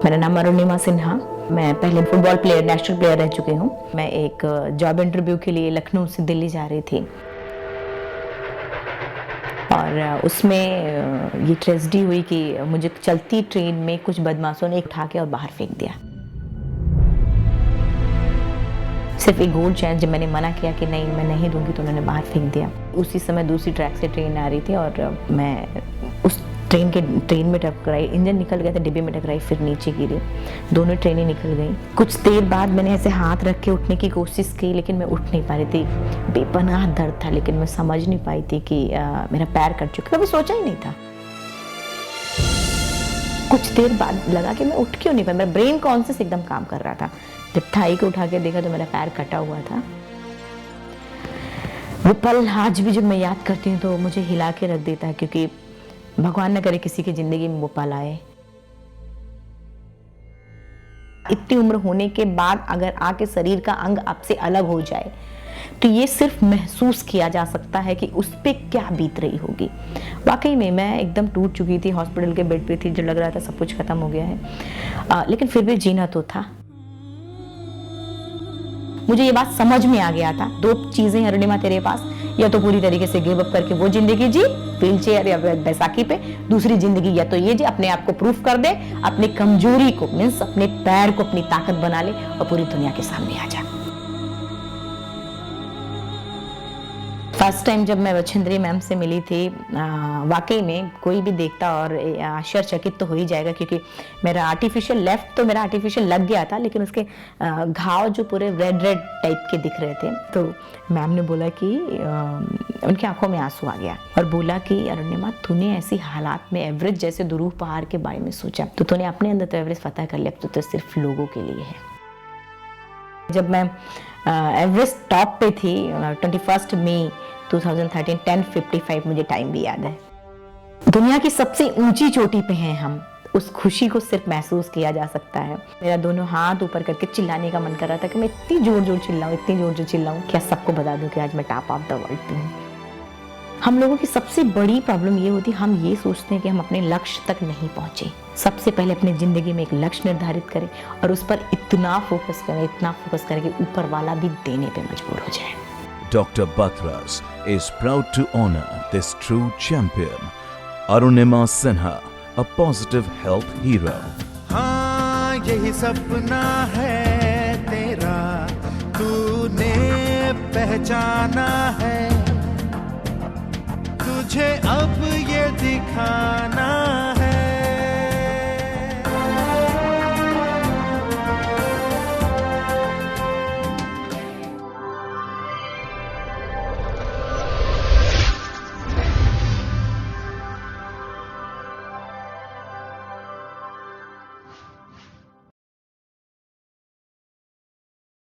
मेरा नाम अरुणिमा सिन्हा। मैं पहले फुटबॉल प्लेयर, नेशनल प्लेयर रह चुकी हूँ। मैं एक जॉब इंटरव्यू के लिए लखनऊ से दिल्ली जा रही थी और उसमें ये ट्रेजेडी हुई कि मुझे चलती ट्रेन में कुछ बदमाशों ने उठा के और बाहर फेंक दिया। सिर्फ एक गोल्ड चैन, जब मैंने मना किया कि नहीं मैं नहीं दूंगी तो उन्होंने बाहर फेंक दिया। उसी समय दूसरी ट्रैक से ट्रेन आ रही थी और मैं उस ट्रेन में टकराई, इंजन निकल गया था, डिब्बे में टकराई, फिर नीचे गिरी, दोनों ट्रेनें निकल गई। कुछ देर बाद मैंने ऐसे हाथ रख के उठने की कोशिश की, लेकिन मैं उठ नहीं पा रही थी। बेपनाह दर्द था, लेकिन मैं समझ नहीं पाई थी कि मेरा पैर कट चुका। कभी सोचा ही नहीं था। कुछ देर बाद लगा कि मैं उठ क्यों नहीं पाई, मेरा ब्रेन कॉन्शियस एकदम काम कर रहा था। जब थाई को उठा के देखा तो मेरा पैर कटा हुआ था। वो पल आज भी जब मैं याद करती हूँ तो मुझे हिला के रख देता है, क्योंकि भगवान न करे किसी की जिंदगी में वो पल आए। इतनी उम्र होने के बाद अगर आके शरीर का अंग आपसे अलग हो जाए तो ये सिर्फ महसूस किया जा सकता है कि उस पे क्या बीत रही होगी। वाकई में मैं एकदम टूट चुकी थी, हॉस्पिटल के बेड पे थी, जो लग रहा था सब कुछ खत्म हो गया है, लेकिन फिर भी जीना तो था। मुझे ये बात समझ में आ गया था, दो चीजें अरुणिमा तेरे पास, या तो पूरी तरीके से गिव अप करके वो जिंदगी जी व्हील चेयर या बैसाखी पे, दूसरी जिंदगी या तो ये जी अपने आप को प्रूफ कर दे, अपनी कमजोरी को मीन्स अपने पैर को अपनी ताकत बना ले और पूरी दुनिया के सामने आ जा। फर्स्ट टाइम जब मैं वछिंद्री मैम से मिली थी, वाकई में कोई भी देखता और आश्चर्यचकित तो हो ही जाएगा, क्योंकि मेरा आर्टिफिशियल लेफ्ट तो मेरा आर्टिफिशियल लग गया था, लेकिन उसके घाव जो पूरे रेड रेड टाइप के दिख रहे थे। तो मैम ने बोला कि उनकी आंखों में आंसू आ गया और बोला कि अरुणिमा, तूने ऐसी हालात में एवरेस्ट जैसे दुरूह पहाड़ के बारे में सोचा, तो तूने अपने अंदर तो एवरेस्ट फतह कर लिया, तो सिर्फ लोगों के लिए है। जब मैं एवरेस्ट टॉप पे थी 21 मई 2013, 10:55 मुझे टाइम भी याद है। दुनिया की सबसे ऊंची चोटी पे हैं हम, उस खुशी को सिर्फ महसूस किया जा सकता है। मेरा दोनों हाथ ऊपर करके चिल्लाने का मन कर रहा था कि मैं इतनी जोर जोर चिल्लाऊं, इतनी जोर जोर चिल्लाऊं, क्या सबको बता दूं कि आज मैं टॉप ऑफ द वर्ल्ड पे हूँ। हम लोगों की सबसे बड़ी प्रॉब्लम ये होती है, हम ये सोचते हैं कि हम अपने लक्ष्य तक नहीं पहुंचे। सबसे पहले अपनी जिंदगी में एक लक्ष्य निर्धारित करें और उस पर इतना फोकस करें कि ऊपर वाला भी देने पे मजबूर हो जाए। Dr. Batras is proud to honor this true champion, Arunima Sinha, a positive health hero. हाँ, यही सपना है तेरा, तूने पहचाना है, तुझे अब ये दिखा